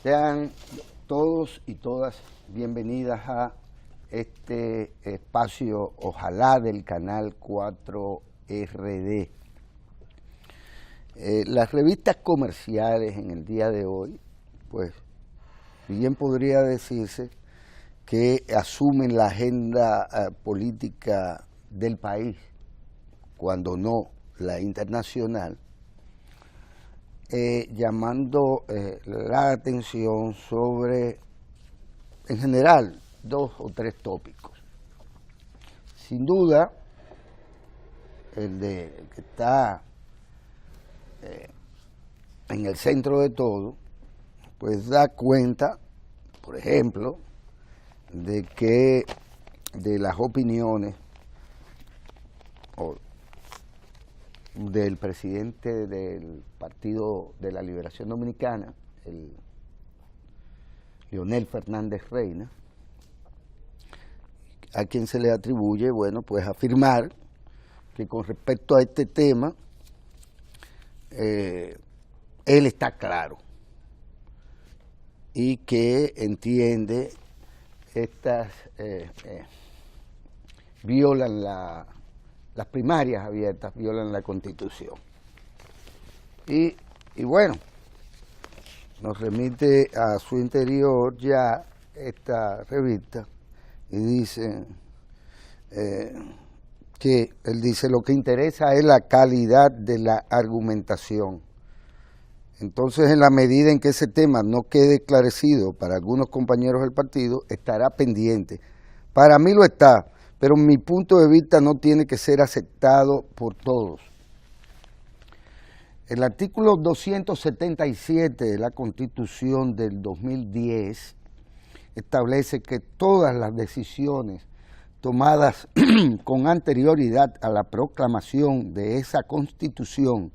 Sean todos y todas bienvenidas a este espacio, ojalá, del canal 4RD. Las revistas comerciales en el día de hoy, pues, bien podría decirse que asumen la agenda política del país, cuando no la internacional, llamando la atención sobre, en general, 2 o 3 tópicos. Sin duda, el que está en el centro de todo, pues da cuenta, por ejemplo, de las opiniones del presidente del Partido de la Liberación Dominicana, el Leonel Fernández Reina, a quien se le atribuye, bueno, pues afirmar que con respecto a este tema, él está claro y que entiende estas violan las primarias abiertas, violan la Constitución. Y bueno, nos remite a su interior ya esta revista y dice que él dice lo que interesa es la calidad de la argumentación. Entonces, en la medida en que ese tema no quede esclarecido para algunos compañeros del partido, estará pendiente. Para mí lo está, pero mi punto de vista no tiene que ser aceptado por todos. El artículo 277 de la Constitución del 2010 establece que todas las decisiones tomadas con anterioridad a la proclamación de esa Constitución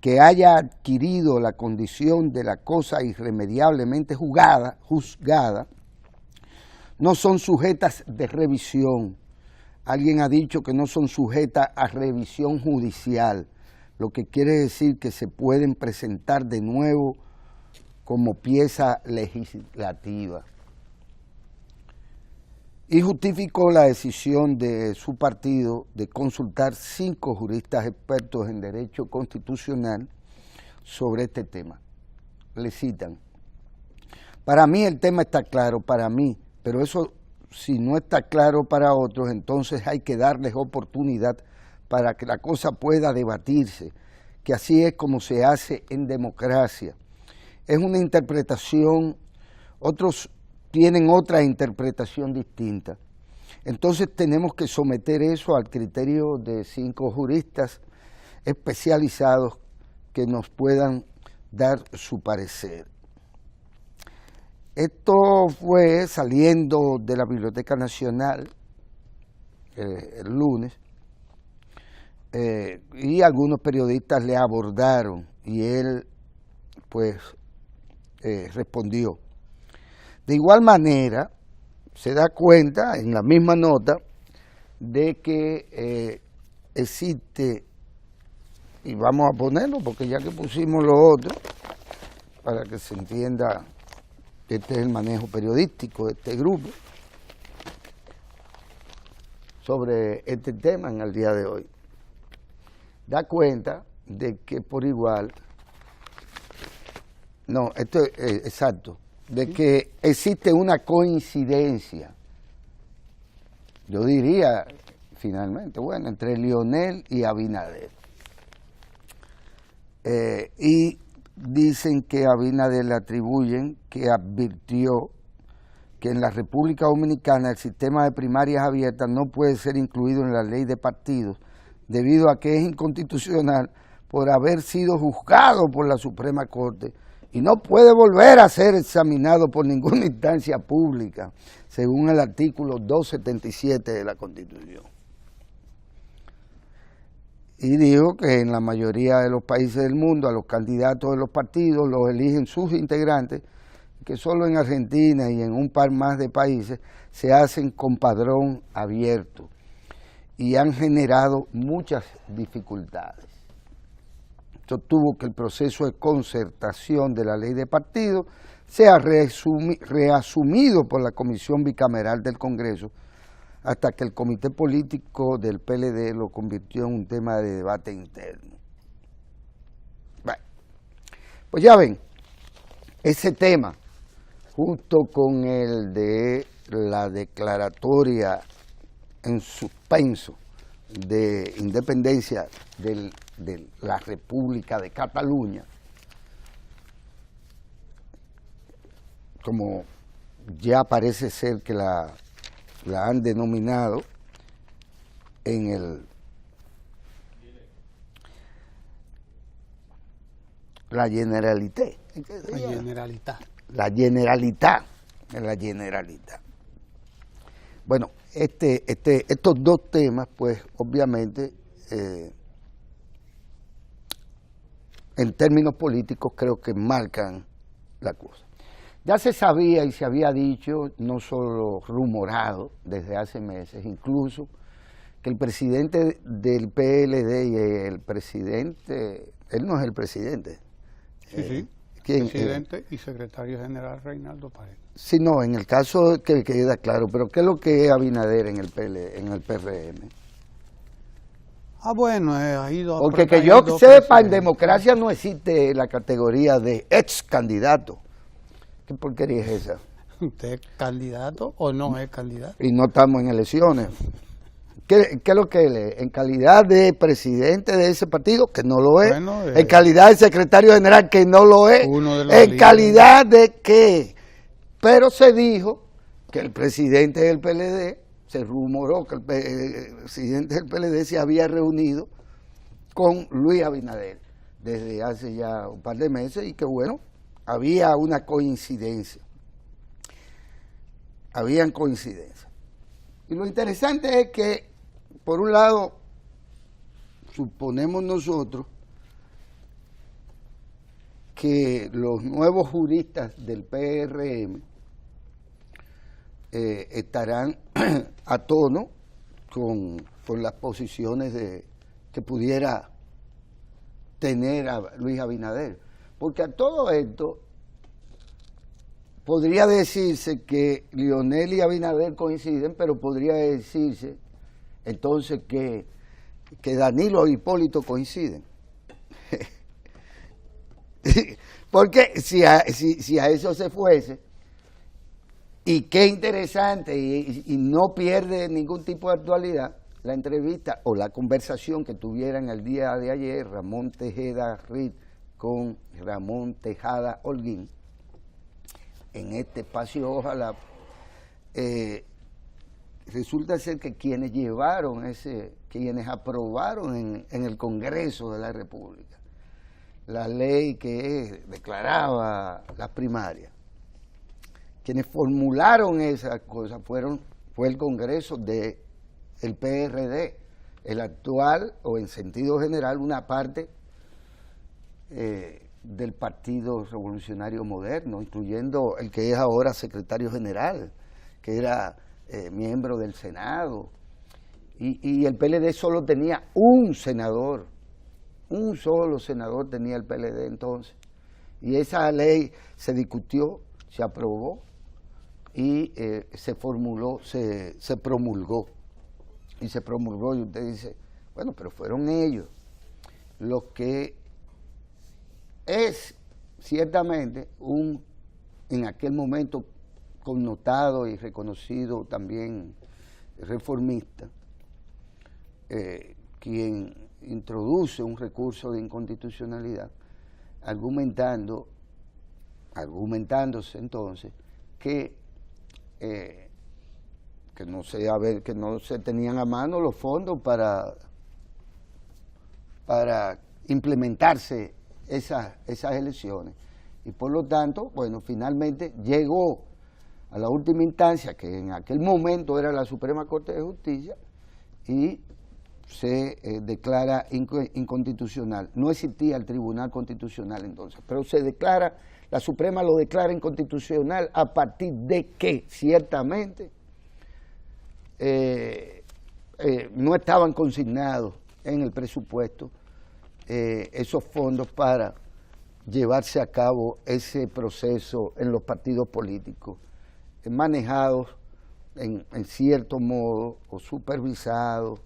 que haya adquirido la condición de la cosa irremediablemente juzgada, no son sujetas de revisión. Alguien ha dicho que no son sujetas a revisión judicial, lo que quiere decir que se pueden presentar de nuevo como pieza legislativa. Y justificó la decisión de su partido de consultar 5 juristas expertos en derecho constitucional sobre este tema. Le citan: para mí el tema está claro, para mí, pero eso, si no está claro para otros, entonces hay que darles oportunidad para que la cosa pueda debatirse, que así es como se hace en democracia. Es una interpretación, otros tienen otra interpretación distinta. Entonces tenemos que someter eso al criterio de 5 juristas especializados que nos puedan dar su parecer. Esto fue saliendo de la Biblioteca Nacional el lunes, y algunos periodistas le abordaron y él pues respondió. De igual manera, se da cuenta en la misma nota de que existe, y vamos a ponerlo porque ya que pusimos lo otro, para que se entienda que este es el manejo periodístico de este grupo sobre este tema en el día de hoy, da cuenta de que por igual, no, esto es exacto, de que existe una coincidencia, yo diría finalmente, bueno, entre Leonel y Abinader. Y dicen que a Abinader le atribuyen que advirtió que en la República Dominicana el sistema de primarias abiertas no puede ser incluido en la ley de partidos debido a que es inconstitucional por haber sido juzgado por la Suprema Corte y no puede volver a ser examinado por ninguna instancia pública, según el artículo 277 de la Constitución. Y dijo que en la mayoría de los países del mundo a los candidatos de los partidos los eligen sus integrantes, que solo en Argentina y en un par más de países se hacen con padrón abierto y han generado muchas dificultades. sostuvo que el proceso de concertación de la ley de partidos sea reasumido por la Comisión Bicameral del Congreso hasta que el Comité Político del PLD lo convirtió en un tema de debate interno. Bueno, pues ya ven, ese tema, junto con el de la declaratoria en suspenso de independencia de la República de Cataluña, como ya parece ser que la han denominado en la Generalité. La Generalitat. Bueno, estos dos temas, pues, obviamente, en términos políticos, creo que marcan la cosa. Ya se sabía y se había dicho, no solo rumorado desde hace meses, incluso que el presidente del PLD y el presidente, él no es el presidente. Sí. ¿Quién? Presidente y secretario general Reinaldo Paredes. Sí, no, en el caso que queda claro, pero ¿qué es lo que es Abinader en el PRM? Bueno, ha ido... Porque que yo sepa, en democracia no existe la categoría de ex candidato. ¿Qué porquería es esa? ¿Usted es candidato o no es candidato? Y no estamos en elecciones. ¿Qué es lo que él es? En calidad de presidente de ese partido, que no lo es. Bueno, en calidad de secretario general, que no lo es. En calidad de qué. Pero se dijo que el presidente del PLD, se rumoró que el presidente del PLD se había reunido con Luis Abinader desde hace ya un par de meses y que bueno, había una coincidencia. Habían coincidencias. Y lo interesante es que, por un lado, suponemos nosotros que los nuevos juristas del PRM estarán a tono con las posiciones que pudiera tener a Luis Abinader. Porque a todo esto podría decirse que Leonel y Abinader coinciden, pero podría decirse entonces que Danilo y Hipólito coinciden. Porque si a eso se fuese, y qué interesante, y no pierde ningún tipo de actualidad, la entrevista o la conversación que tuvieran el día de ayer Ramón Tejeda Reed con Ramón Tejada Holguín, en este espacio, ojalá, resulta ser que quienes aprobaron en el Congreso de la República la ley que declaraba las primarias, quienes formularon esas cosas fue el Congreso del PRD, el actual, o en sentido general, una parte del Partido Revolucionario Moderno, incluyendo el que es ahora secretario general, que era miembro del Senado, y el PLD solo tenía un senador, un solo senador tenía el PLD entonces, y esa ley se discutió, se aprobó y se promulgó, y usted dice, bueno, pero fueron ellos los que es ciertamente en aquel momento connotado y reconocido también reformista, quien introduce un recurso de inconstitucionalidad argumentándose entonces que no se tenían a mano los fondos para implementarse esas elecciones, y por lo tanto, bueno, finalmente llegó a la última instancia, que en aquel momento era la Suprema Corte de Justicia, y se declara inconstitucional. No existía el Tribunal Constitucional entonces, pero la Suprema lo declara inconstitucional a partir de que ciertamente no estaban consignados en el presupuesto esos fondos para llevarse a cabo ese proceso en los partidos políticos, manejados en cierto modo o supervisados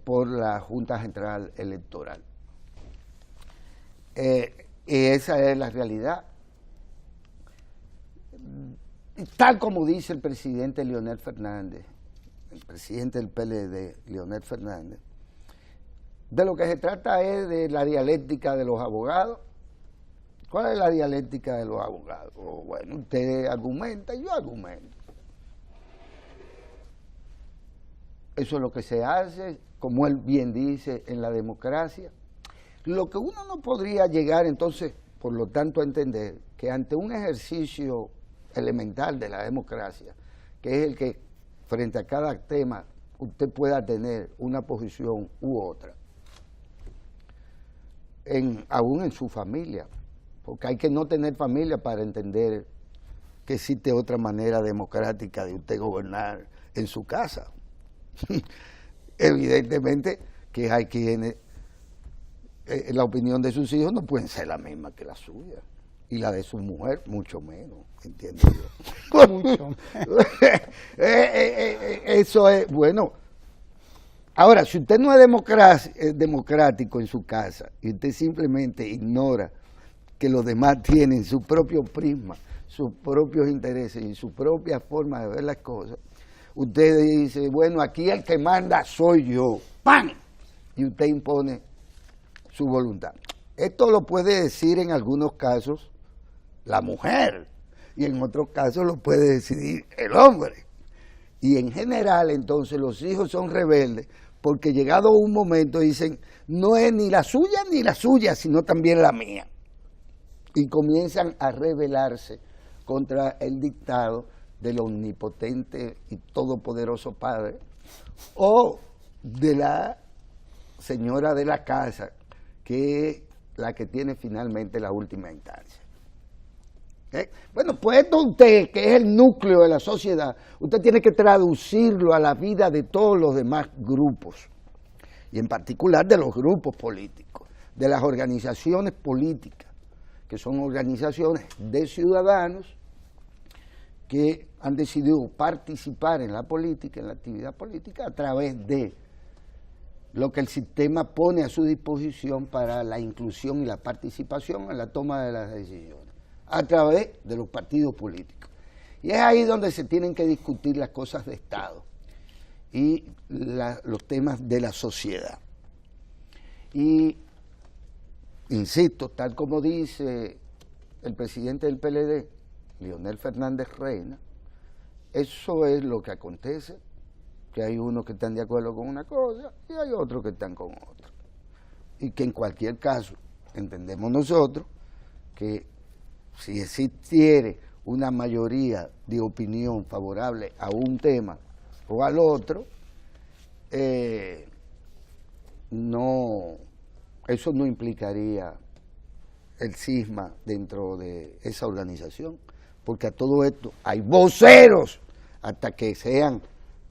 por la Junta Central Electoral. Y esa es la realidad. Tal como dice el presidente Leonel Fernández, el presidente del PLD, Leonel Fernández, de lo que se trata es de la dialéctica de los abogados. ¿Cuál es la dialéctica de los abogados? Bueno, usted argumenta y yo argumento. Eso es lo que se hace, como él bien dice, en la democracia. Lo que uno no podría llegar entonces, por lo tanto, a entender que ante un ejercicio elemental de la democracia, que es el que frente a cada tema usted pueda tener una posición u otra, aún en su familia, porque hay que no tener familia para entender que existe otra manera democrática de usted gobernar en su casa. Evidentemente que hay quienes, la opinión de sus hijos no pueden ser la misma que la suya, y la de su mujer mucho menos, entiendo yo. Mucho menos. Eso es, bueno. Ahora, si usted no es democrático en su casa y usted simplemente ignora que los demás tienen su propio prisma, sus propios intereses y su propia forma de ver las cosas, usted dice, bueno, aquí el que manda soy yo, ¡pam! Y usted impone su voluntad. Esto lo puede decir en algunos casos la mujer y en otros casos lo puede decidir el hombre. Y en general, entonces, los hijos son rebeldes porque llegado un momento dicen, no es ni la suya, sino también la mía. Y comienzan a rebelarse contra el dictado del omnipotente y todopoderoso padre o de la señora de la casa, que es la que tiene finalmente la última instancia. Bueno, pues esto usted, que es el núcleo de la sociedad, usted tiene que traducirlo a la vida de todos los demás grupos, y en particular de los grupos políticos, de las organizaciones políticas, que son organizaciones de ciudadanos que han decidido participar en la política, en la actividad política, a través de lo que el sistema pone a su disposición para la inclusión y la participación en la toma de las decisiones, a través de los partidos políticos. Y es ahí donde se tienen que discutir las cosas de Estado y los temas de la sociedad. Y, insisto, tal como dice el presidente del PLD, Leonel Fernández Reina, eso es lo que acontece, que hay unos que están de acuerdo con una cosa y hay otros que están con otra. Y que en cualquier caso, entendemos nosotros que si existiere una mayoría de opinión favorable a un tema o al otro, eso no implicaría el cisma dentro de esa organización, porque a todo esto hay voceros, hasta que sean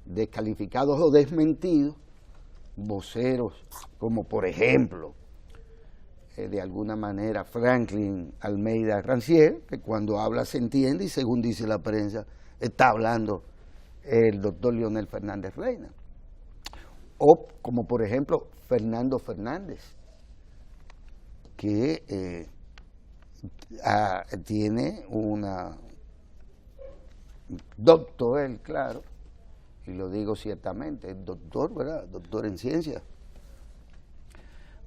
descalificados o desmentidos, voceros como por ejemplo de alguna manera Franklin Almeida Rancière, que cuando habla se entiende y según dice la prensa está hablando el doctor Leonel Fernández Reina, o como por ejemplo Fernando Fernández, que tiene una doctor, él claro, y lo digo ciertamente, es doctor, ¿verdad? Doctor en ciencias,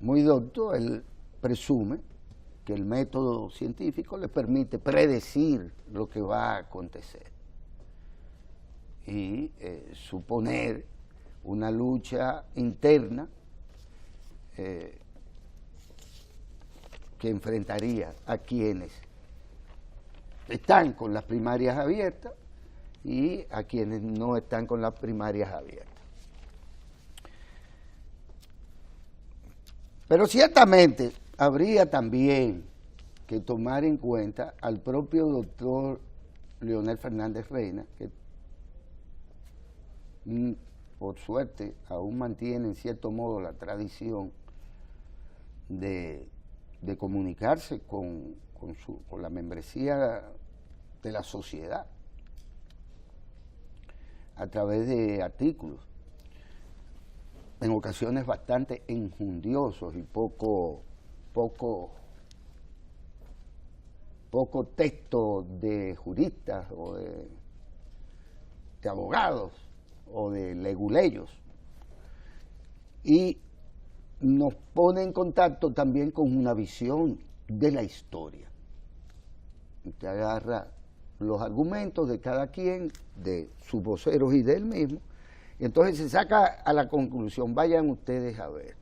muy doctor. Él presume que el método científico le permite predecir lo que va a acontecer y suponer una lucha interna que enfrentaría a quienes están con las primarias abiertas y a quienes no están con las primarias abiertas. Pero ciertamente habría también que tomar en cuenta al propio doctor Leonel Fernández Reina, que por suerte aún mantiene en cierto modo la tradición de comunicarse con la membresía de la sociedad a través de artículos, en ocasiones bastante enjundiosos y poco texto de juristas o de abogados o de leguleyos, y nos pone en contacto también con una visión de la historia. Usted agarra los argumentos de cada quien, de sus voceros y de él mismo, y entonces se saca a la conclusión, vayan ustedes a ver,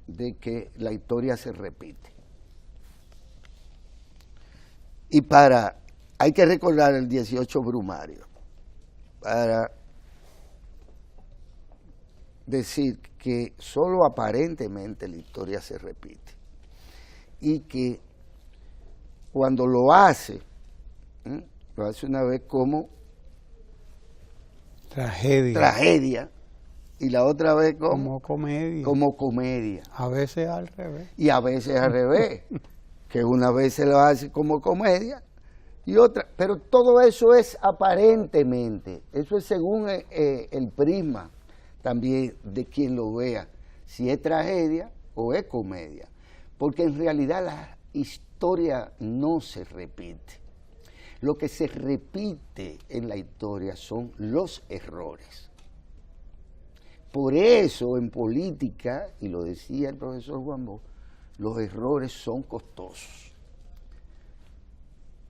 de que la historia se repite. Y hay que recordar el 18 Brumario, para decir que solo aparentemente la historia se repite, y que cuando lo hace una vez como tragedia y la otra vez como comedia. A veces al revés. Y a veces al revés, que una vez se lo hace como comedia y otra, pero todo eso es aparentemente, eso es según el prisma también de quien lo vea, si es tragedia o es comedia, porque en realidad la historia no se repite. Lo que se repite en la historia son los errores. Por eso en política, y lo decía el profesor Juan Bosch, los errores son costosos.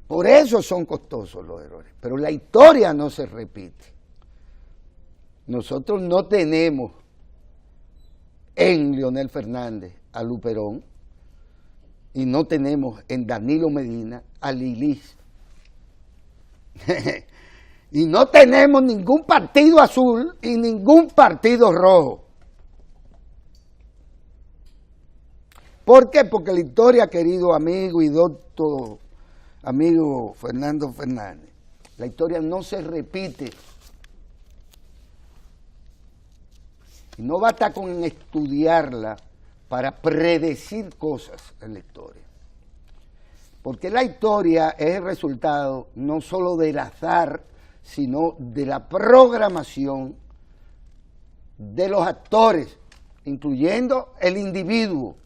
Por eso son costosos los errores, pero la historia no se repite. Nosotros no tenemos en Leonel Fernández a Luperón y no tenemos en Danilo Medina a Lilis. Y no tenemos ningún partido azul y ningún partido rojo. ¿Por qué? Porque la historia, querido amigo y doctor amigo Fernando Fernández, la historia no se repite. Y no basta con estudiarla para predecir cosas en la historia. Porque la historia es el resultado no solo del azar, sino de la programación de los actores, incluyendo el individuo,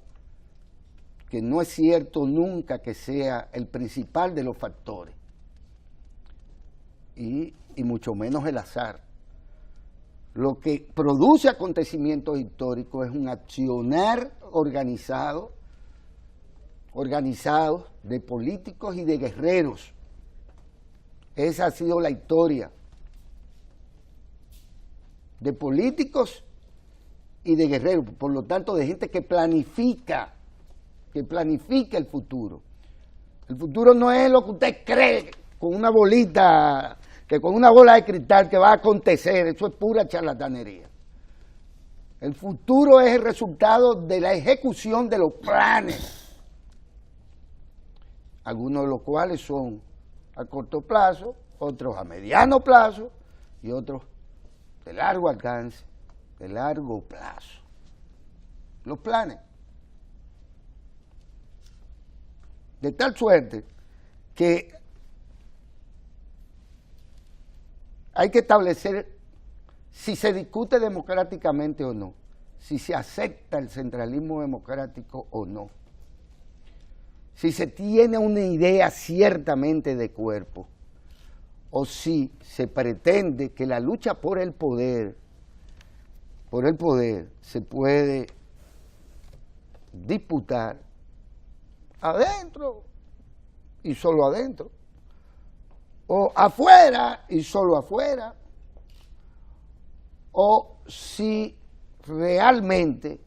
que no es cierto nunca que sea el principal de los factores, y mucho menos el azar. Lo que produce acontecimientos históricos es un accionar organizado de políticos y de guerreros. Esa ha sido la historia de políticos y de guerreros, por lo tanto de gente que planifica el futuro. El futuro no es lo que usted cree con una bolita, que con una bola de cristal que va a acontecer, eso es pura charlatanería. El futuro es el resultado de la ejecución de los planes, algunos de los cuales son a corto plazo, otros a mediano plazo y otros de largo alcance, de largo plazo. Los planes. De tal suerte que hay que establecer si se discute democráticamente o no, si se acepta el centralismo democrático o no, si se tiene una idea ciertamente de cuerpo, o si se pretende que la lucha por el poder se puede disputar adentro y solo adentro, o afuera y solo afuera, o si realmente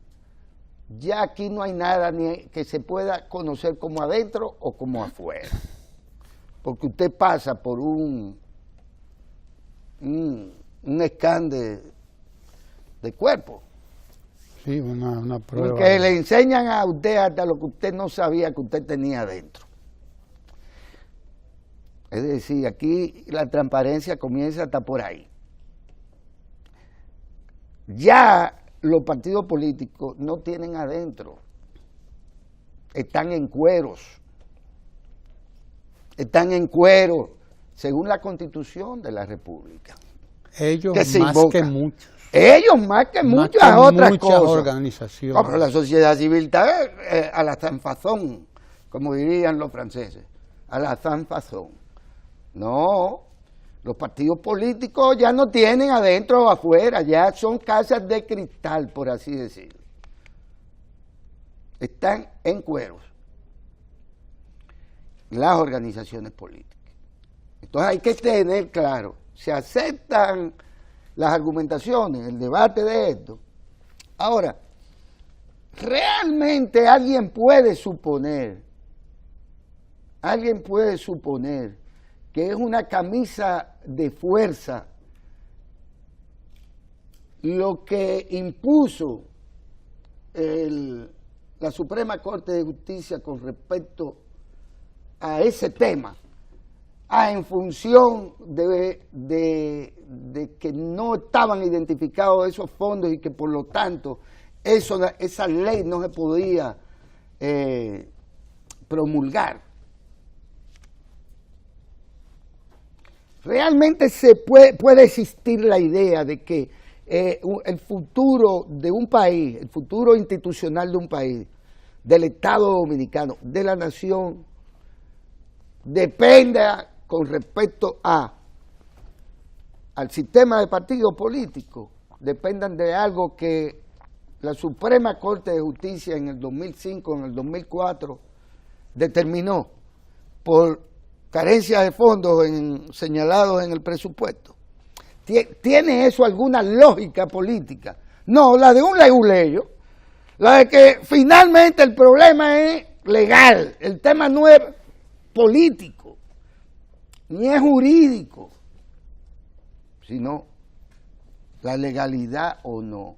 ya aquí no hay nada ni que se pueda conocer como adentro o como afuera, porque usted pasa por un scan de cuerpo. Sí, una prueba. Porque le enseñan a usted hasta lo que usted no sabía que usted tenía adentro. Es decir, aquí la transparencia comienza hasta por ahí. Ya los partidos políticos no tienen adentro, están en cueros, según la Constitución de la República. Ellos que se más invoca. que muchos. Ellos más que muchas otras cosas. Organizaciones. Como la sociedad civil está a la zanfazón, como dirían los franceses, a la zanfazón. No, los partidos políticos ya no tienen adentro o afuera, ya son casas de cristal, por así decirlo. Están en cueros las organizaciones políticas. Entonces hay que tener claro, se aceptan las argumentaciones, el debate de esto. Ahora, realmente alguien puede suponer que es una camisa de fuerza lo que impuso la Suprema Corte de Justicia con respecto a ese tema, en función de que no estaban identificados esos fondos y que por lo tanto esa ley no se podía promulgar. Realmente puede existir la idea de que el futuro de un país, el futuro institucional de un país, del Estado Dominicano, de la nación, dependa con respecto al sistema de partidos políticos, dependan de algo que la Suprema Corte de Justicia en el 2005, en el 2004, determinó por carencia de fondos señalados en el presupuesto. ¿Tiene eso alguna lógica política? No, la de un leguleyo, la de que finalmente el problema es legal, el tema no es político, ni es jurídico, sino la legalidad o no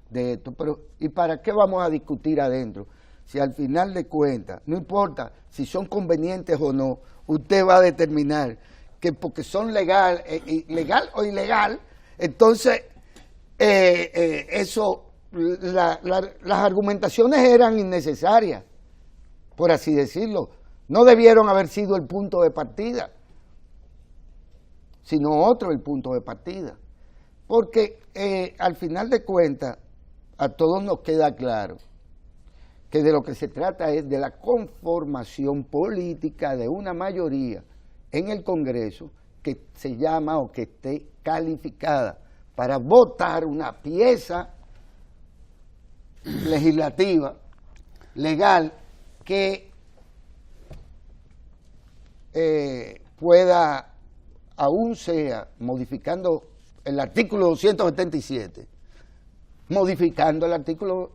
de esto. Pero ¿y para qué vamos a discutir adentro? Si al final de cuentas, no importa si son convenientes o no, usted va a determinar que porque son legal o ilegal, entonces las argumentaciones eran innecesarias, por así decirlo. No debieron haber sido el punto de partida, sino otro el punto de partida. Porque al final de cuentas, a todos nos queda claro que de lo que se trata es de la conformación política de una mayoría en el Congreso que se llama o que esté calificada para votar una pieza legislativa, legal, que pueda, aún sea modificando el artículo 277, modificando el artículo,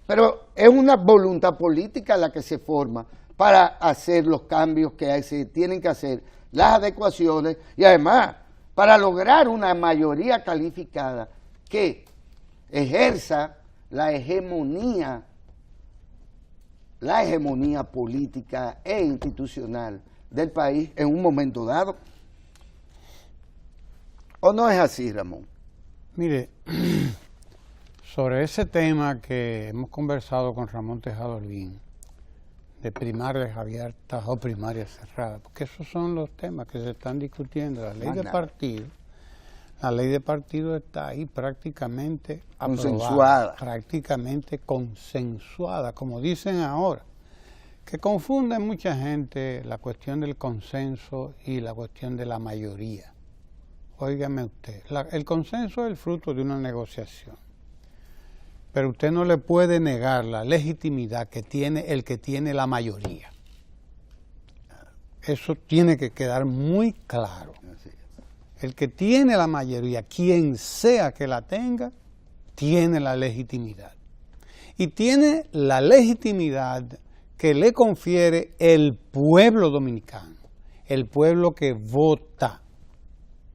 pero es una voluntad política la que se forma para hacer los cambios que se tienen que hacer, las adecuaciones y además para lograr una mayoría calificada que ejerza la hegemonía política e institucional del país en un momento dado. ¿O no es así, Ramón? Mire, sobre ese tema que hemos conversado con Ramón Tejado Holguín, de primarias abiertas o primarias cerradas, porque esos son los temas que se están discutiendo. La ley de partido, la ley de partido está ahí prácticamente consensuada, prácticamente consensuada, como dicen ahora, que confunde mucha gente la cuestión del consenso y la cuestión de la mayoría. Óigame usted, el consenso es el fruto de una negociación, pero usted no le puede negar la legitimidad que tiene el que tiene la mayoría. Eso tiene que quedar muy claro. El que tiene la mayoría, quien sea que la tenga, tiene la legitimidad. Y tiene la legitimidad que le confiere el pueblo dominicano, el pueblo que vota.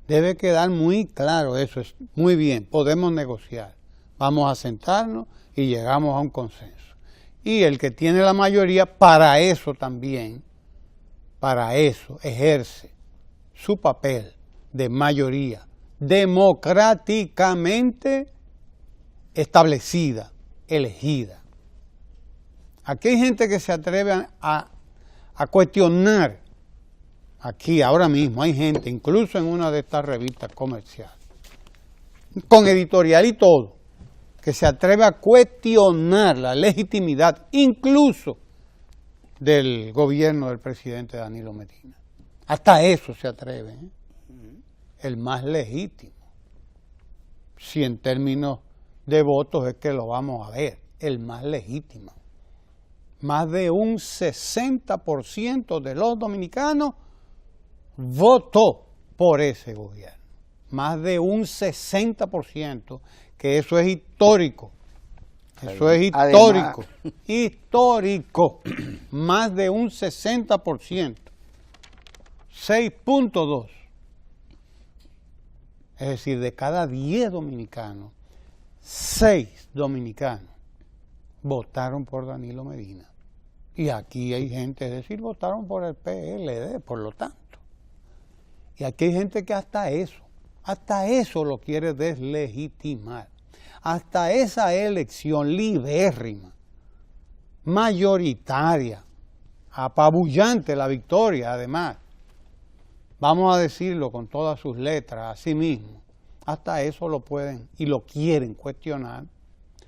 Debe quedar muy claro eso, es muy bien, podemos negociar, vamos a sentarnos y llegamos a un consenso. Y el que tiene la mayoría, para eso también, para eso ejerce su papel de mayoría democráticamente establecida, elegida. Aquí hay gente que se atreve a cuestionar. Aquí, ahora mismo, hay gente, incluso en una de estas revistas comerciales, con editorial y todo, que se atreve a cuestionar la legitimidad, incluso del gobierno del presidente Danilo Medina. Hasta eso se atreve, ¿eh? El más legítimo. Si en términos de votos es que lo vamos a ver, el más legítimo. Más de un 60% de los dominicanos votó por ese gobierno. Más de un 60%, que eso es histórico. Eso es histórico. Además, histórico. Más de un 60%. 6.2. Es decir, de cada 10 dominicanos, 6 dominicanos votaron por Danilo Medina. Y aquí hay gente, es decir, votaron por el PLD, por lo tanto. Y aquí hay gente que hasta eso lo quiere deslegitimar. Hasta esa elección libérrima, mayoritaria, apabullante la victoria, además, vamos a decirlo con todas sus letras, así mismo, hasta eso lo pueden y lo quieren cuestionar,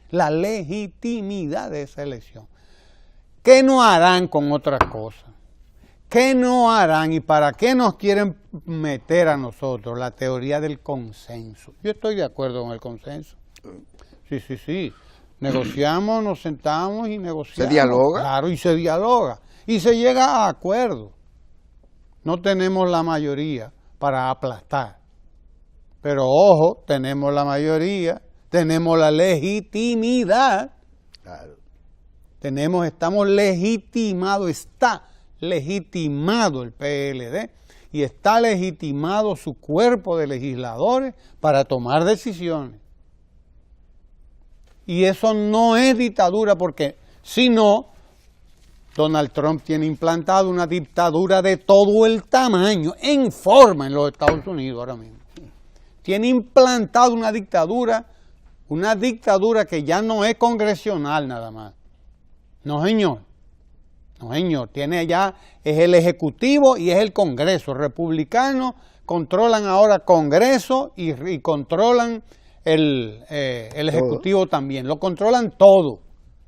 la legitimidad de esa elección. ¿Qué no harán con otras cosas? ¿Qué no harán y para qué nos quieren meter a nosotros la teoría del consenso? Yo estoy de acuerdo con el consenso. Sí. Negociamos, nos sentamos y negociamos. ¿Se dialoga? Claro, y se dialoga. Y se llega a acuerdos. No tenemos la mayoría para aplastar. Pero ojo, tenemos la mayoría, tenemos la legitimidad. Claro. Estamos legitimados, está legitimado el PLD y está legitimado su cuerpo de legisladores para tomar decisiones. Y eso no es dictadura, porque si no, Donald Trump tiene implantado una dictadura de todo el tamaño, en forma en los Estados Unidos ahora mismo. Tiene implantado una dictadura que ya no es congresional nada más. No, señor. No, señor. Tiene ya, es el Ejecutivo y es el Congreso. Republicanos controlan ahora Congreso y controlan el Ejecutivo también. Lo controlan todo.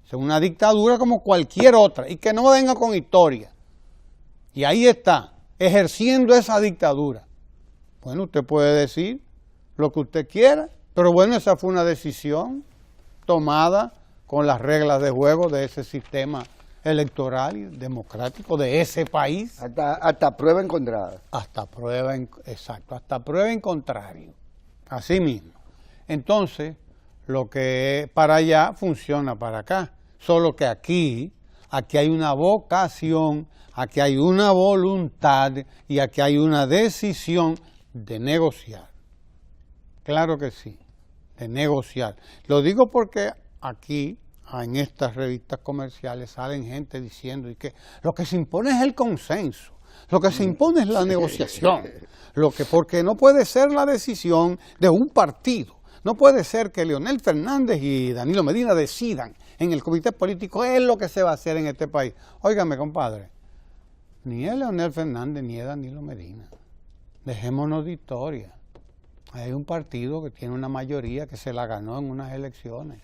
Es una dictadura como cualquier otra. Y que no venga con historia. Y ahí está, ejerciendo esa dictadura. Bueno, usted puede decir lo que usted quiera, pero bueno, esa fue una decisión tomada con las reglas de juego de ese sistema electoral y democrático de ese país. Hasta prueba encontrada. Hasta prueba en contrario. Así mismo. Entonces, lo que es para allá funciona para acá. Solo que aquí hay una vocación, aquí hay una voluntad y aquí hay una decisión de negociar. Claro que sí, de negociar. Lo digo porque aquí, en estas revistas comerciales, salen gente diciendo que lo que se impone es el consenso, lo que se impone es la negociación, porque no puede ser la decisión de un partido. No puede ser que Leonel Fernández y Danilo Medina decidan en el comité político es lo que se va a hacer en este país. Óigame, compadre, ni es Leonel Fernández ni es Danilo Medina. Dejémonos de historia. Hay un partido que tiene una mayoría que se la ganó en unas elecciones.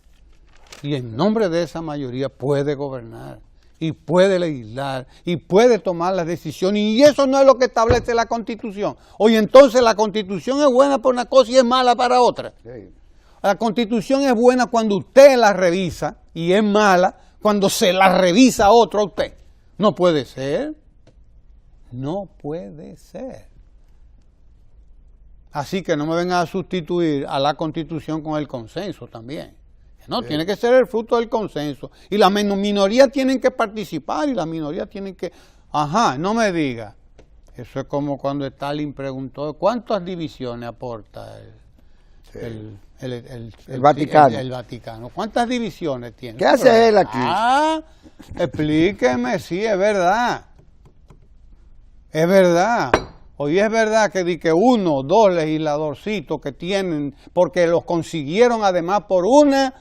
Y en nombre de esa mayoría puede gobernar, y puede legislar, y puede tomar las decisiones. Y eso no es lo que establece la Constitución. Oye, entonces la Constitución es buena para una cosa y es mala para otra. Sí. La Constitución es buena cuando usted la revisa, y es mala cuando se la revisa otro a usted. No puede ser. No puede ser. Así que no me vengan a sustituir a la Constitución con el consenso también. No, sí. Tiene que ser el fruto del consenso. Y las minorías tienen que participar y las minorías tienen que... Ajá, no me diga. Eso es como cuando Stalin preguntó, ¿cuántas divisiones aporta el Vaticano? El Vaticano. ¿Cuántas divisiones tiene? ¿Qué hace él aquí? Explíqueme, sí, es verdad. Es verdad. Hoy es verdad que uno o dos legisladorcitos que tienen, porque los consiguieron además por una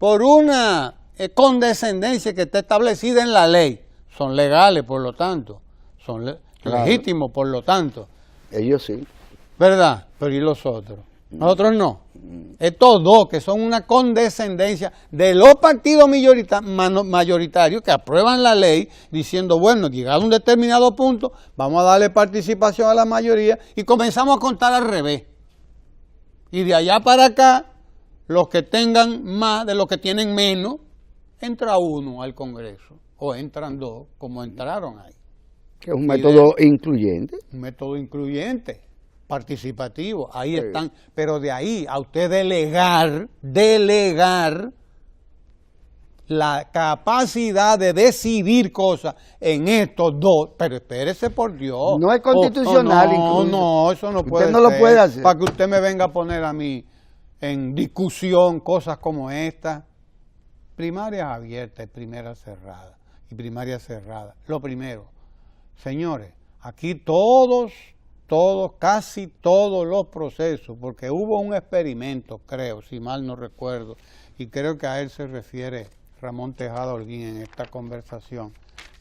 por una condescendencia que está establecida en la ley, son legales, por lo tanto, son legítimos, por lo tanto. Ellos sí. ¿Verdad? Pero ¿y los otros? Nosotros no. Estos dos que son una condescendencia de los partidos mayoritarios que aprueban la ley diciendo, bueno, llegado a un determinado punto, vamos a darle participación a la mayoría y comenzamos a contar al revés. Y de allá para acá, los que tengan más de los que tienen menos, entra uno al Congreso o entran dos, como entraron ahí. Que es un método incluyente. Un método incluyente, participativo, ahí están. Pero de ahí a usted delegar la capacidad de decidir cosas en estos dos, pero espérese por Dios. No es constitucional. No, eso no puede ser. Usted no lo puede hacer. Para que usted me venga a poner a mí en discusión cosas como esta. Primarias abiertas y primeras cerradas. Y primarias cerradas. Lo primero, señores, aquí casi todos los procesos, porque hubo un experimento, creo, si mal no recuerdo, y creo que a él se refiere Ramón Tejada Holguín en esta conversación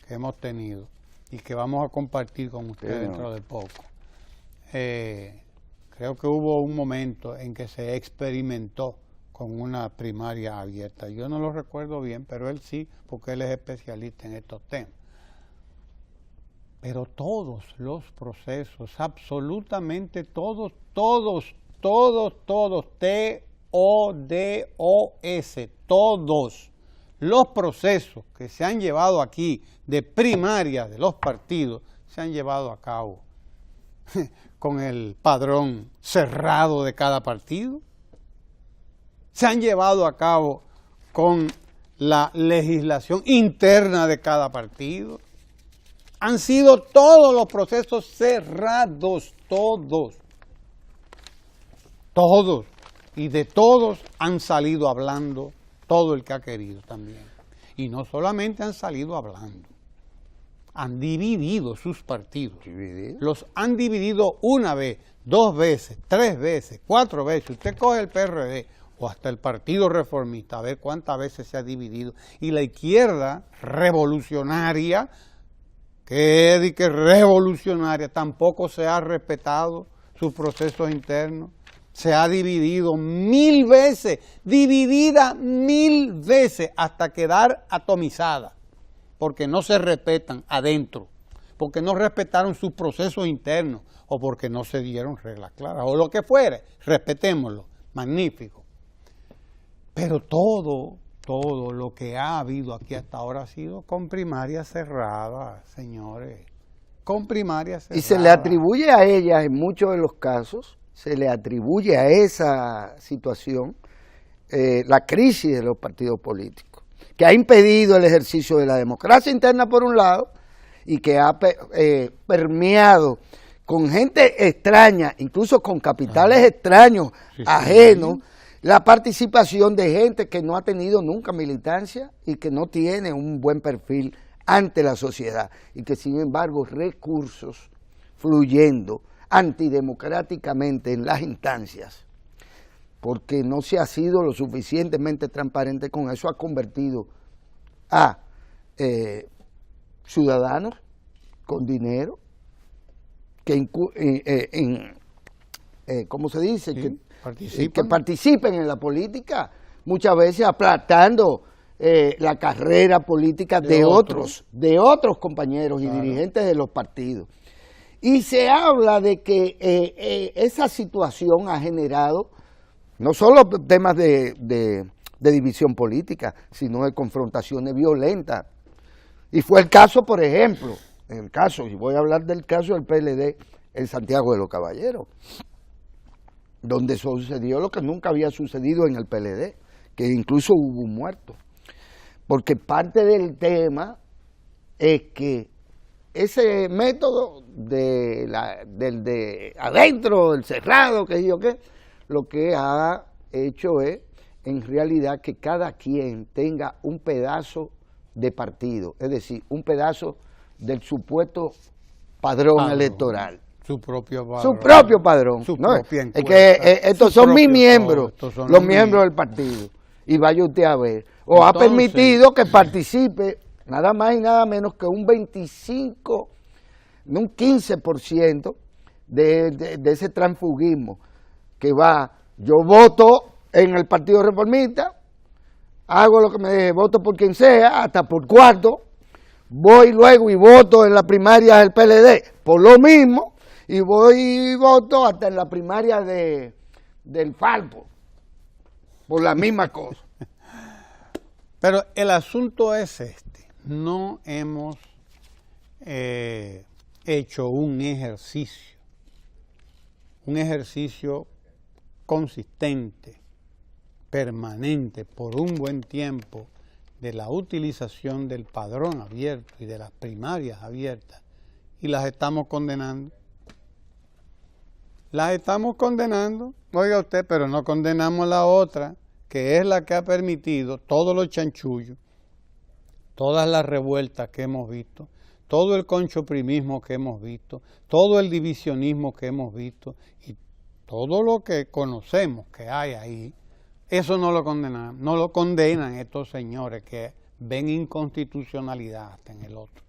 que hemos tenido y que vamos a compartir con ustedes dentro de poco. Creo que hubo un momento en que se experimentó con una primaria abierta. Yo no lo recuerdo bien, pero él sí, porque él es especialista en estos temas. Pero todos los procesos, absolutamente todos, T-O-D-O-S, todos los procesos que se han llevado aquí de primaria de los partidos, se han llevado a cabo con el padrón cerrado de cada partido, se han llevado a cabo con la legislación interna de cada partido. Han sido todos los procesos cerrados, todos. Y de todos han salido hablando todo el que ha querido también. Y no solamente han salido hablando, han dividido sus partidos. Los han dividido una vez, 2 veces, 3 veces, 4 veces. Usted coge el PRD o hasta el Partido Reformista, a ver cuántas veces se ha dividido. Y la izquierda revolucionaria, que revolucionaria, tampoco se ha respetado sus procesos internos, se ha dividido 1000 veces, dividida 1000 veces hasta quedar atomizada, porque no se respetan adentro, porque no respetaron sus procesos internos, o porque no se dieron reglas claras, o lo que fuere, respetémoslo, magnífico. Pero todo lo que ha habido aquí hasta ahora ha sido con primarias cerradas, señores, con primarias cerradas. Y se le atribuye a ellas, en muchos de los casos, se le atribuye a esa situación la crisis de los partidos políticos, que ha impedido el ejercicio de la democracia interna por un lado, y que ha permeado con gente extraña, incluso con capitales extraños, ajenos, la participación de gente que no ha tenido nunca militancia y que no tiene un buen perfil ante la sociedad, y que sin embargo recursos fluyendo antidemocráticamente en las instancias, porque no se ha sido lo suficientemente transparente con eso, ha convertido a ciudadanos con dinero que ¿cómo se dice? Sí, que participen en la política, muchas veces aplastando la carrera política de otros compañeros y dirigentes de los partidos. Y se habla de que esa situación ha generado no solo temas de división política, sino de confrontaciones violentas. Y fue el caso, por ejemplo, y voy a hablar del caso del PLD en Santiago de los Caballeros, donde sucedió lo que nunca había sucedido en el PLD, que incluso hubo un muerto. Porque parte del tema es que ese método del adentro, del cerrado, lo que ha hecho es, en realidad, que cada quien tenga un pedazo de partido, es decir, un pedazo del supuesto padrón electoral. Su propio padrón. Su propio padrón. Su ¿no? propia es que estos son mis miembros, son los miembros del partido. y vaya usted a ver. O ha permitido que participe nada más y nada menos que un 25, un 15% de ese transfugismo que va, yo voto en el Partido Reformista, hago lo que me deje, voto por quien sea, hasta por cuarto, voy luego y voto en la primaria del PLD por lo mismo, y voy y voto hasta en la primaria del Falpo, por la misma cosa. Pero el asunto es este, no hemos hecho un ejercicio consistente, permanente, por un buen tiempo, de la utilización del padrón abierto y de las primarias abiertas, y las estamos condenando. Las estamos condenando, oiga usted, pero no condenamos la otra, que es la que ha permitido todos los chanchullos, todas las revueltas que hemos visto, todo el conchoprimismo que hemos visto, todo el divisionismo que hemos visto y todo lo que conocemos que hay ahí. Eso no lo condenan, no lo condenan estos señores que ven inconstitucionalidad hasta en el otro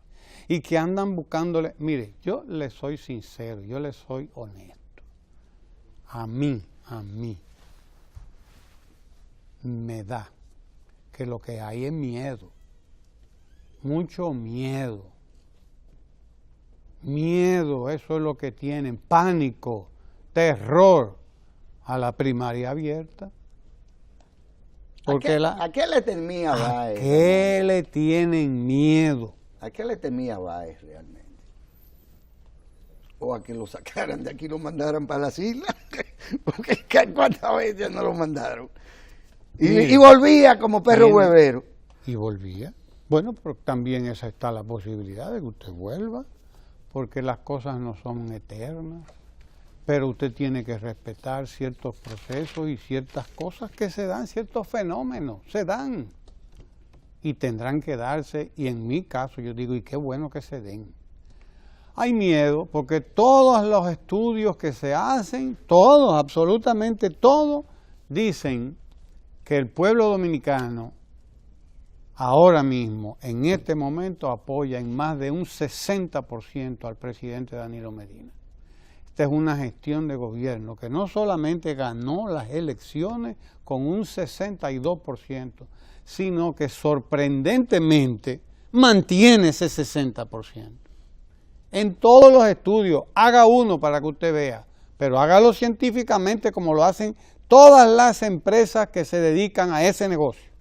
y que andan buscándole. Mire, yo le soy sincero, yo le soy honesto. A mí me da que lo que hay es miedo, mucho miedo. Miedo, eso es lo que tienen, pánico, terror a la primaria abierta. Porque ¿A qué le temía Báez? ¿A qué le tienen miedo? ¿A qué le temía Báez realmente? ¿O a que lo sacaran de aquí y lo mandaran para las islas? Porque ¿cuántas veces no lo mandaron? Y volvía como perro huevero. Y volvía. Bueno, pero también esa está la posibilidad de que usted vuelva, porque las cosas no son eternas. Pero usted tiene que respetar ciertos procesos y ciertas cosas que se dan, ciertos fenómenos, se dan. Y tendrán que darse, y en mi caso yo digo, y qué bueno que se den. Hay miedo, porque todos los estudios que se hacen, todos, absolutamente todos, dicen que el pueblo dominicano ahora mismo, en este momento, apoya en más de un 60% al presidente Danilo Medina. Esta es una gestión de gobierno que no solamente ganó las elecciones con un 62%, sino que sorprendentemente mantiene ese 60%. En todos los estudios, haga uno para que usted vea, pero hágalo científicamente como lo hacen todas las empresas que se dedican a ese negocio.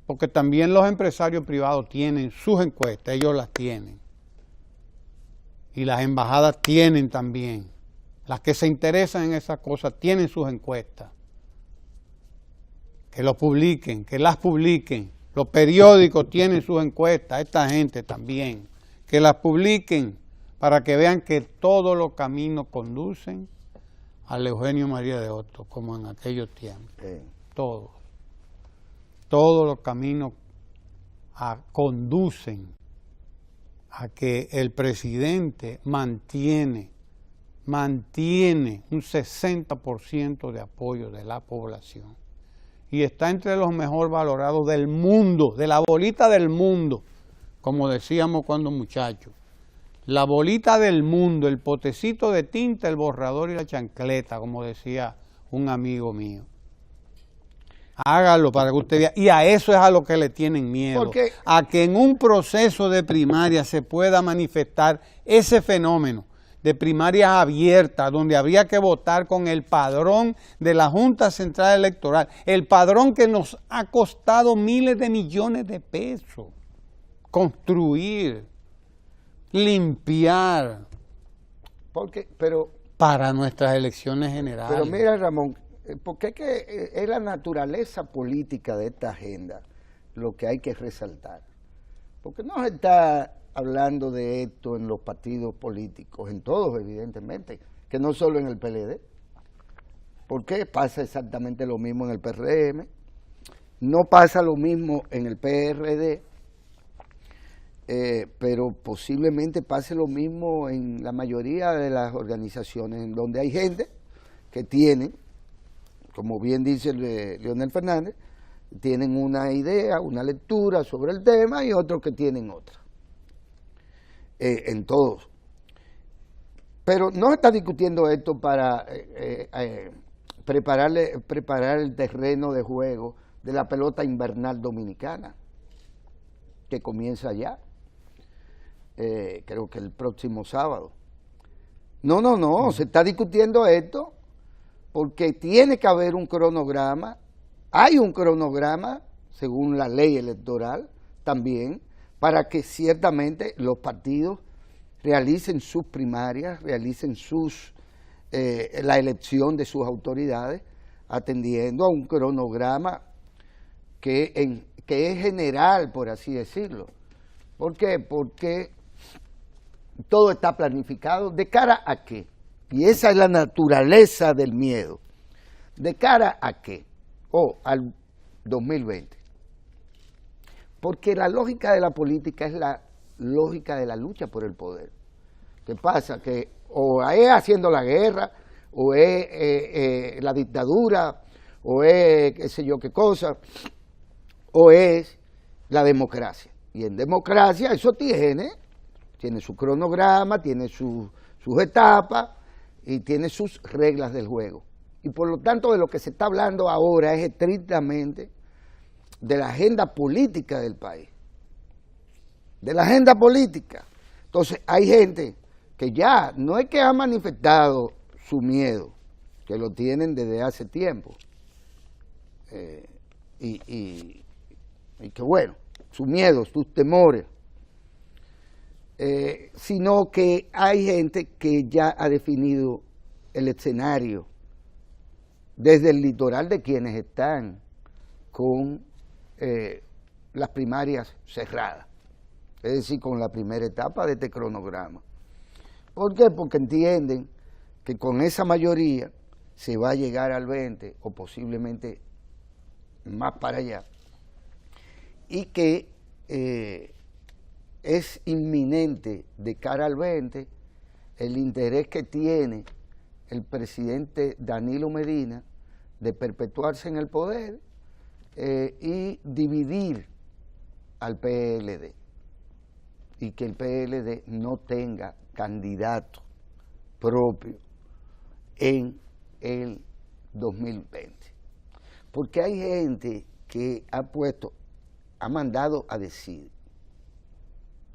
Porque también los empresarios privados tienen sus encuestas, ellos las tienen. Y las embajadas tienen también. Las que se interesan en esas cosas tienen sus encuestas. Que lo publiquen, que las publiquen. Los periódicos tienen sus encuestas, esta gente también. Que las publiquen para que vean que todos los caminos conducen al Eugenio María de Hostos, como en aquellos tiempos. Todos. Todos los caminos conducen a que el presidente mantiene un 60% de apoyo de la población. Y está entre los mejor valorados del mundo, de la bolita del mundo, como decíamos cuando muchachos. La bolita del mundo, el potecito de tinta, el borrador y la chancleta, como decía un amigo mío. Hágalo para que usted vea. Y a eso es a lo que le tienen miedo. A que en un proceso de primaria se pueda manifestar ese fenómeno de primarias abiertas, donde habría que votar con el padrón de la Junta Central Electoral. El padrón que nos ha costado miles de millones de pesos. Construir, limpiar. Para nuestras elecciones generales. Pero mira, Ramón, porque es que es la naturaleza política de esta agenda lo que hay que resaltar. Porque no se está hablando de esto en los partidos políticos, en todos evidentemente, que no solo en el PLD. Porque pasa exactamente lo mismo en el PRM, no pasa lo mismo en el PRD, pero posiblemente pase lo mismo en la mayoría de las organizaciones, en donde hay gente que tiene, como bien dice Leonel Fernández, tienen una idea, una lectura sobre el tema y otros que tienen otra. En todos. Pero no está discutiendo esto para preparar el terreno de juego de la pelota invernal dominicana, que comienza ya, creo que el próximo sábado. No, se está discutiendo esto porque tiene que haber un cronograma, hay un cronograma, según la ley electoral también, para que ciertamente los partidos realicen sus primarias, realicen la elección de sus autoridades, atendiendo a un cronograma que es general, por así decirlo. ¿Por qué? Porque todo está planificado. ¿De cara a qué? Y esa es la naturaleza del miedo. ¿De cara a qué? Al 2020. Porque la lógica de la política es la lógica de la lucha por el poder. ¿Qué pasa? Que o es haciendo la guerra, o es la dictadura, o es qué sé yo qué cosa, o es la democracia. Y en democracia eso tiene su cronograma, tiene sus etapas y tiene sus reglas del juego. Y por lo tanto de lo que se está hablando ahora es estrictamente de la agenda política del país. De la agenda política. Entonces hay gente que ya no es que ha manifestado su miedo, que lo tienen desde hace tiempo. Y que bueno, sus miedos, sus temores. Sino que hay gente que ya ha definido el escenario desde el litoral de quienes están con las primarias cerradas, es decir, con la primera etapa de este cronograma. ¿Por qué? Porque entienden que con esa mayoría se va a llegar al 20 o posiblemente más para allá, y que es inminente de cara al 20 el interés que tiene el presidente Danilo Medina de perpetuarse en el poder y dividir al PLD, y que el PLD no tenga candidato propio en el 2020. Porque hay gente que ha mandado a decir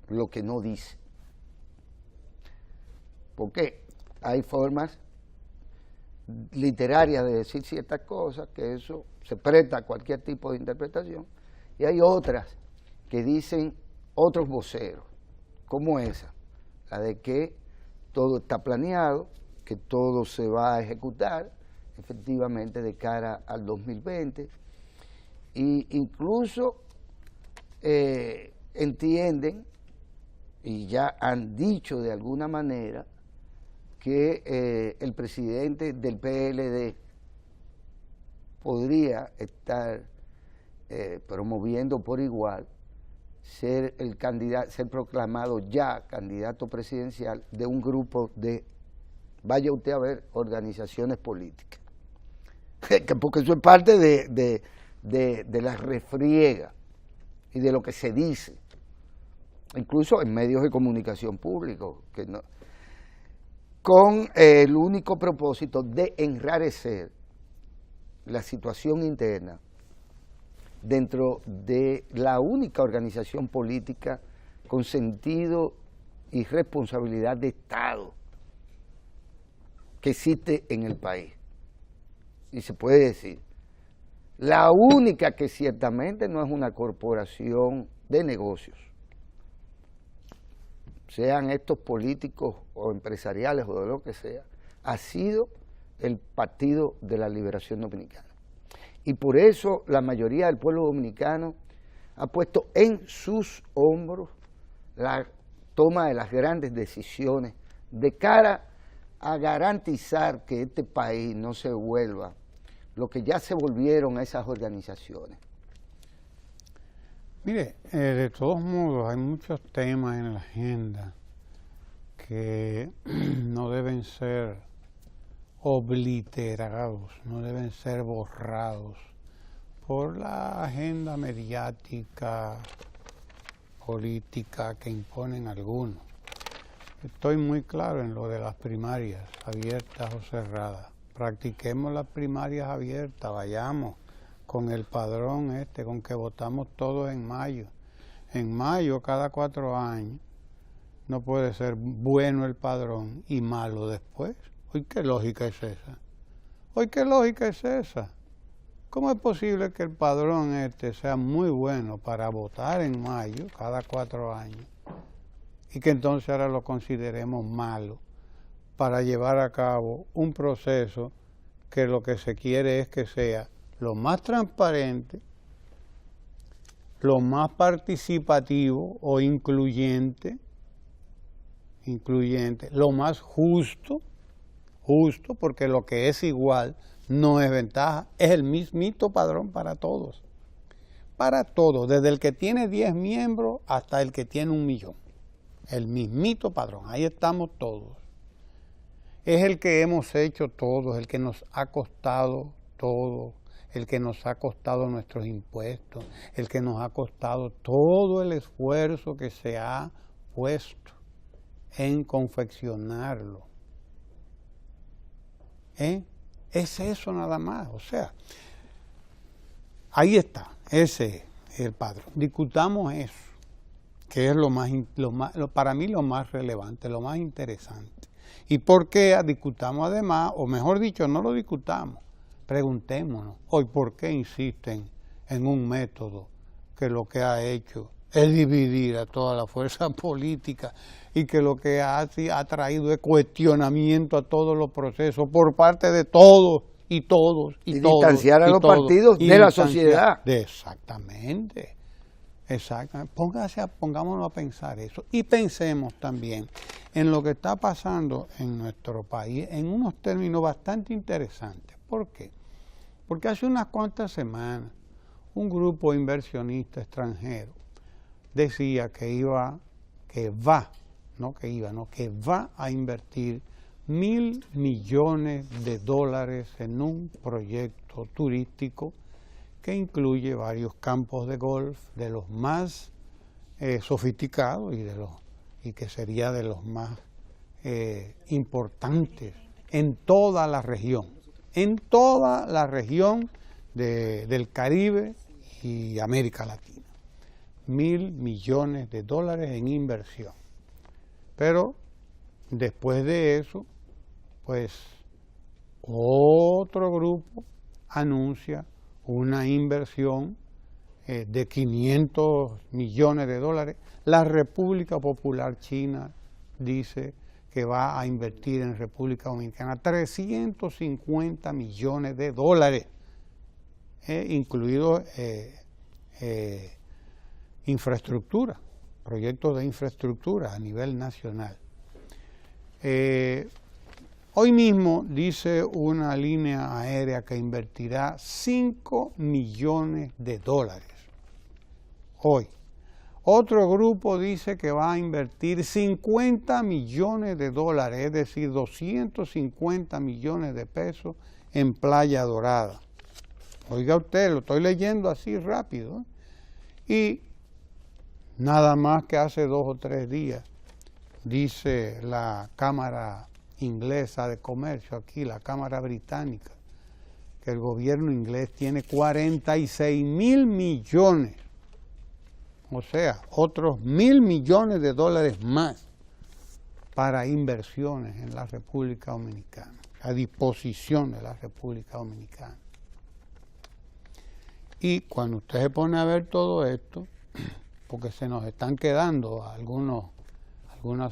lo que no dice. Porque hay formas literarias de decir ciertas cosas, que eso se presta a cualquier tipo de interpretación, y hay otras que dicen otros voceros, como esa, la de que todo está planeado, que todo se va a ejecutar efectivamente de cara al 2020, e incluso entienden y ya han dicho de alguna manera que el presidente del PLD podría estar promoviendo por igual ser proclamado ya candidato presidencial de un grupo de, vaya usted a ver, organizaciones políticas. Porque eso es parte de la refriega y de lo que se dice, incluso en medios de comunicación públicos, que no, con el único propósito de enrarecer la situación interna dentro de la única organización política con sentido y responsabilidad de Estado que existe en el país. Y se puede decir, la única que ciertamente no es una corporación de negocios, sean estos políticos o empresariales o de lo que sea, ha sido el Partido de la Liberación Dominicana. Y por eso la mayoría del pueblo dominicano ha puesto en sus hombros la toma de las grandes decisiones de cara a garantizar que este país no se vuelva lo que ya se volvieron esas organizaciones. Mire, de todos modos hay muchos temas en la agenda que no deben ser obliterados, no deben ser borrados por la agenda mediática, política que imponen algunos. Estoy muy claro en lo de las primarias, abiertas o cerradas. Practiquemos las primarias abiertas, vayamos con el padrón con que votamos todos en mayo. En mayo, cada 4 años, no puede ser bueno el padrón y malo después. ¿Hoy qué lógica es esa? ¿Hoy qué lógica es esa? ¿Cómo es posible que el padrón sea muy bueno para votar en mayo, cada 4 años, y que entonces ahora lo consideremos malo para llevar a cabo un proceso que lo que se quiere es que sea lo más transparente, lo más participativo o incluyente, lo más justo, porque lo que es igual no es ventaja, es el mismito padrón para todos, desde el que tiene 10 miembros hasta el que tiene 1 millón, el mismito padrón, ahí estamos todos. Es el que hemos hecho todos, el que nos ha costado todo, el que nos ha costado nuestros impuestos, el que nos ha costado todo el esfuerzo que se ha puesto en confeccionarlo. Es eso nada más, o sea, ahí está, ese es el padrón. Discutamos eso, que es para mí lo más relevante, lo más interesante. ¿Y por qué discutamos además, o mejor dicho, no lo discutamos? Preguntémonos, hoy, ¿por qué insisten en un método que lo que ha hecho es dividir a toda la fuerza política y que lo que ha traído es cuestionamiento a todos los procesos por parte de todos y distanciar a los partidos de la sociedad? Exactamente. Pongámonos a pensar eso y pensemos también en lo que está pasando en nuestro país en unos términos bastante interesantes. ¿Por qué? Porque hace unas cuantas semanas un grupo inversionista extranjero decía que va a invertir $1.000 millones en un proyecto turístico que incluye varios campos de golf de los más sofisticados y que sería de los más importantes en toda la región, del Caribe y América Latina. $1.000 millones en inversión. Pero después de eso, pues otro grupo anuncia una inversión de $500 millones. La República Popular China dice que va a invertir en República Dominicana $350 millones, incluido infraestructura, proyectos de infraestructura a nivel nacional. Hoy mismo dice una línea aérea que invertirá $5 millones. Hoy. Otro grupo dice que va a invertir $50 millones, es decir, 250 millones de pesos en Playa Dorada. Oiga usted, lo estoy leyendo así rápido. Y nada más que hace 2 o 3 días, dice la Cámara Inglesa de Comercio aquí, la Cámara Británica, que el gobierno inglés tiene 46.000 millones, o sea, otros $1.000 millones más para inversiones en la República Dominicana, a disposición de la República Dominicana. Y cuando usted se pone a ver todo esto, porque se nos están quedando algunos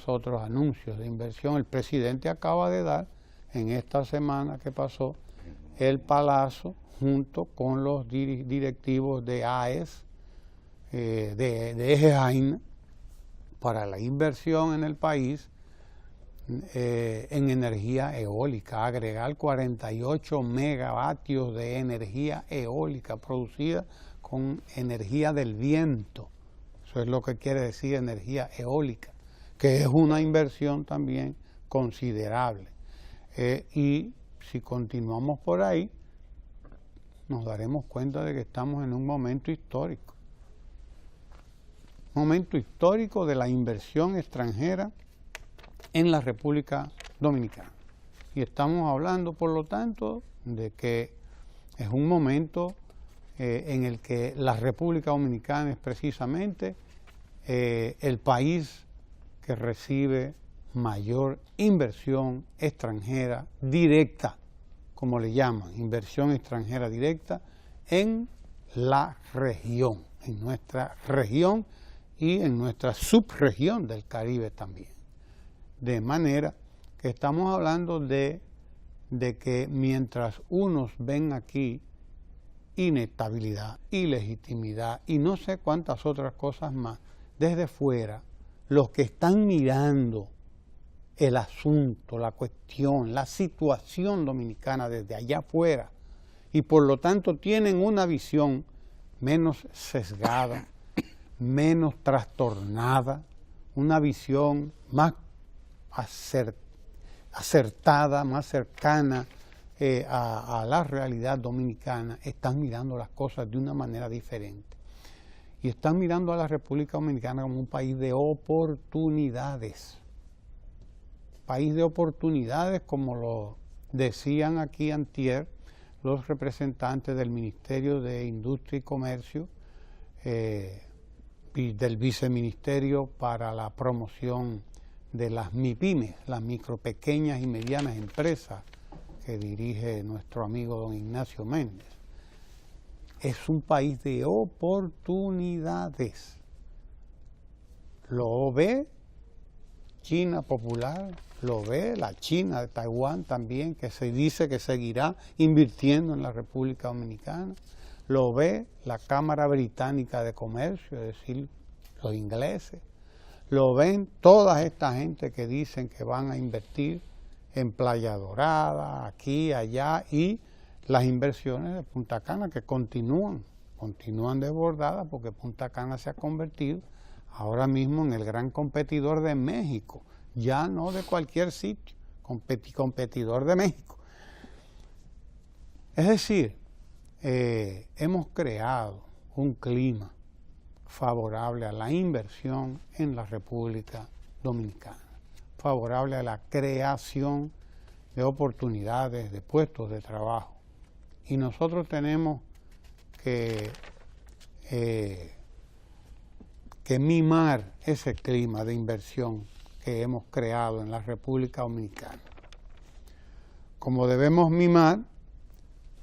otros anuncios de inversión. El presidente acaba de dar, en esta semana que pasó, el palazo junto con los directivos de AES, de Eje Jaina, para la inversión en el país en energía eólica, agregar 48 megavatios de energía eólica producida con energía del viento. Eso es lo que quiere decir energía eólica, que es una inversión también considerable. Y si continuamos por ahí, nos daremos cuenta de que estamos en un momento histórico. Momento histórico de la inversión extranjera en la República Dominicana. Y estamos hablando, por lo tanto, de que es un momento en el que la República Dominicana es precisamente el país que recibe mayor inversión extranjera directa, como le llaman, inversión extranjera directa en la región, en nuestra región y en nuestra subregión del Caribe también. De manera que estamos hablando de que mientras unos ven aquí inestabilidad, ilegitimidad y no sé cuántas otras cosas más, desde fuera, los que están mirando el asunto, la cuestión, la situación dominicana desde allá afuera y por lo tanto tienen una visión menos sesgada, menos trastornada, una visión más acertada, más cercana a la realidad dominicana, están mirando las cosas de una manera diferente. Y están mirando a la República Dominicana como un país de oportunidades. País de oportunidades, como lo decían aquí antier los representantes del Ministerio de Industria y Comercio, y del Viceministerio para la Promoción de las MIPYMES, las micro, pequeñas y medianas empresas, que dirige nuestro amigo don Ignacio Méndez. Es un país de oportunidades. Lo ve China popular, lo ve la China de Taiwán también, que se dice que seguirá invirtiendo en la República Dominicana. Lo ve la Cámara Británica de Comercio, es decir, los ingleses. Lo ven toda esta gente que dicen que van a invertir en Playa Dorada, aquí, allá, y las inversiones de Punta Cana que continúan desbordadas porque Punta Cana se ha convertido ahora mismo en el gran competidor de México, ya no de cualquier sitio, competidor de México. Es decir, hemos creado un clima favorable a la inversión en la República Dominicana, favorable a la creación de oportunidades, de puestos de trabajo. Y nosotros tenemos que mimar ese clima de inversión que hemos creado en la República Dominicana. Como debemos mimar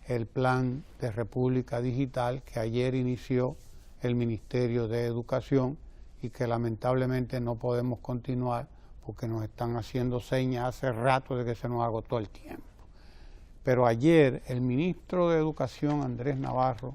el plan de República Digital que ayer inició el Ministerio de Educación y que lamentablemente no podemos continuar porque nos están haciendo señas hace rato de que se nos agotó el tiempo. Pero ayer el ministro de Educación, Andrés Navarro,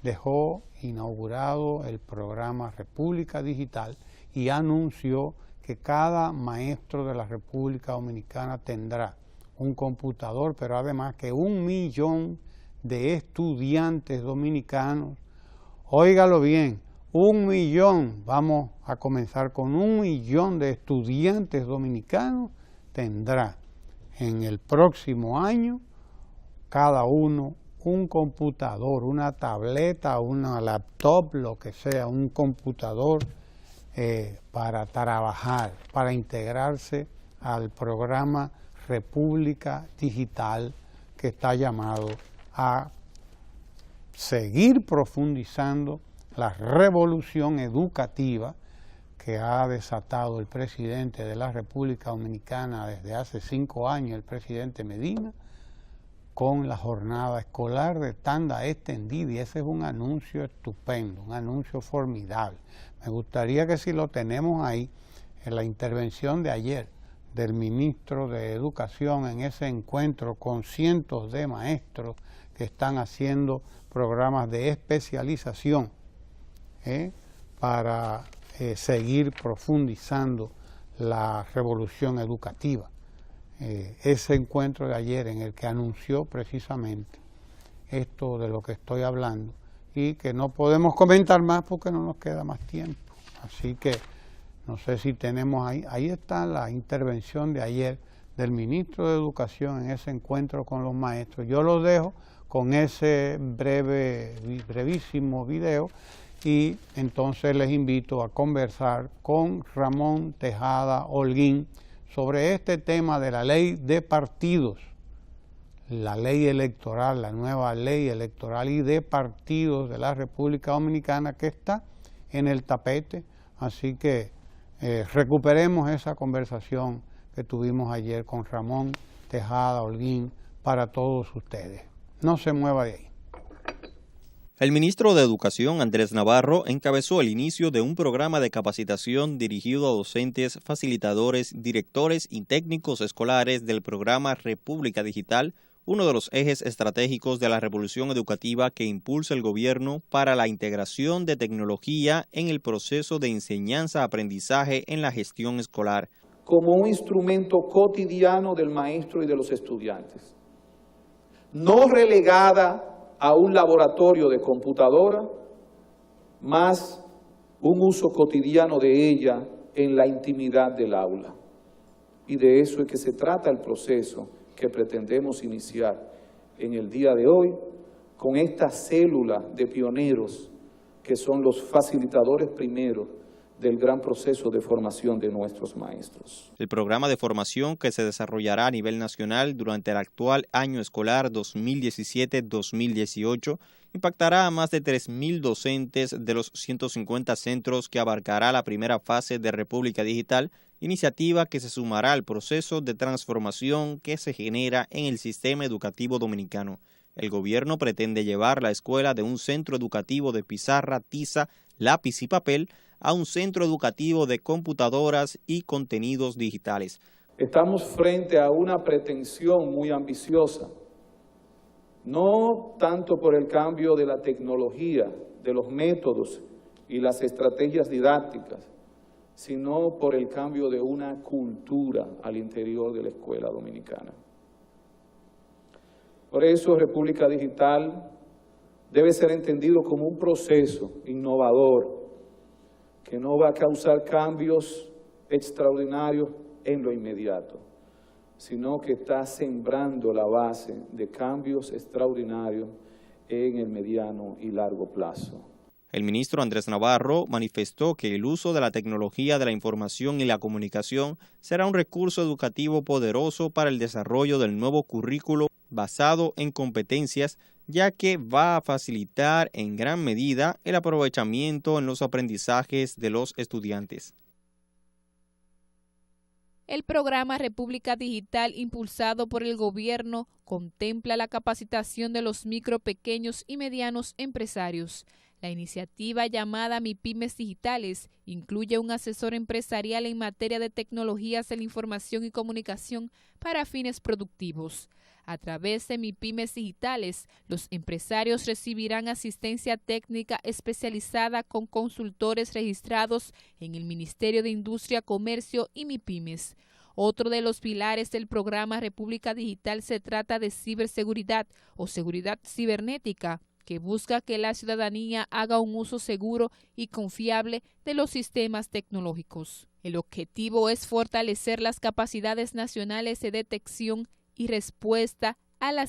dejó inaugurado el programa República Digital y anunció que cada maestro de la República Dominicana tendrá un computador, pero además que 1 millón de estudiantes dominicanos, óigalo bien, 1 millón, vamos a comenzar con 1 millón de estudiantes dominicanos, tendrá en el próximo año cada uno un computador, una tableta, una laptop, lo que sea, un computador para trabajar, para integrarse al programa República Digital que está llamado a seguir profundizando la revolución educativa que ha desatado el presidente de la República Dominicana desde hace 5 años, el presidente Medina, con la jornada escolar de tanda extendida, y ese es un anuncio estupendo, un anuncio formidable. Me gustaría que si lo tenemos ahí, en la intervención de ayer del ministro de Educación en ese encuentro con cientos de maestros que están haciendo programas de especialización para seguir profundizando la revolución educativa. Ese encuentro de ayer en el que anunció precisamente esto de lo que estoy hablando y que no podemos comentar más porque no nos queda más tiempo. Así que no sé si tenemos ahí está la intervención de ayer del ministro de Educación en ese encuentro con los maestros. Yo los dejo con ese brevísimo video y entonces les invito a conversar con Ramón Tejada Holguín sobre este tema de la ley de partidos, la ley electoral, la nueva ley electoral y de partidos de la República Dominicana que está en el tapete. Así que recuperemos esa conversación que tuvimos ayer con Ramón Tejada Holguín para todos ustedes. No se mueva de ahí. El ministro de Educación, Andrés Navarro, encabezó el inicio de un programa de capacitación dirigido a docentes, facilitadores, directores y técnicos escolares del programa República Digital, uno de los ejes estratégicos de la revolución educativa que impulsa el gobierno para la integración de tecnología en el proceso de enseñanza-aprendizaje en la gestión escolar. Como un instrumento cotidiano del maestro y de los estudiantes, no relegada a un laboratorio de computadora, más un uso cotidiano de ella en la intimidad del aula. Y de eso es que se trata el proceso que pretendemos iniciar en el día de hoy con esta célula de pioneros que son los facilitadores primeros del gran proceso de formación de nuestros maestros. El programa de formación que se desarrollará a nivel nacional durante el actual año escolar 2017-2018 impactará a más de 3.000 docentes de los 150 centros que abarcará la primera fase de República Digital, iniciativa que se sumará al proceso de transformación que se genera en el sistema educativo dominicano. El gobierno pretende llevar la escuela de un centro educativo de pizarra, tiza, lápiz y papel a un centro educativo de computadoras y contenidos digitales. Estamos frente a una pretensión muy ambiciosa, no tanto por el cambio de la tecnología, de los métodos y las estrategias didácticas, sino por el cambio de una cultura al interior de la escuela dominicana. Por eso República Digital debe ser entendido como un proceso innovador que no va a causar cambios extraordinarios en lo inmediato, sino que está sembrando la base de cambios extraordinarios en el mediano y largo plazo. El ministro Andrés Navarro manifestó que el uso de la tecnología de la información y la comunicación será un recurso educativo poderoso para el desarrollo del nuevo currículo basado en competencias, ya que va a facilitar en gran medida el aprovechamiento en los aprendizajes de los estudiantes. El programa República Digital, impulsado por el gobierno, contempla la capacitación de los micro, pequeños y medianos empresarios. La iniciativa llamada MIPYMES Digitales incluye un asesor empresarial en materia de tecnologías de la información y comunicación para fines productivos. A través de MIPYMES Digitales, los empresarios recibirán asistencia técnica especializada con consultores registrados en el Ministerio de Industria, Comercio y MIPYMES. Otro de los pilares del programa República Digital se trata de ciberseguridad o seguridad cibernética, que busca que la ciudadanía haga un uso seguro y confiable de los sistemas tecnológicos. El objetivo es fortalecer las capacidades nacionales de detección y respuesta a la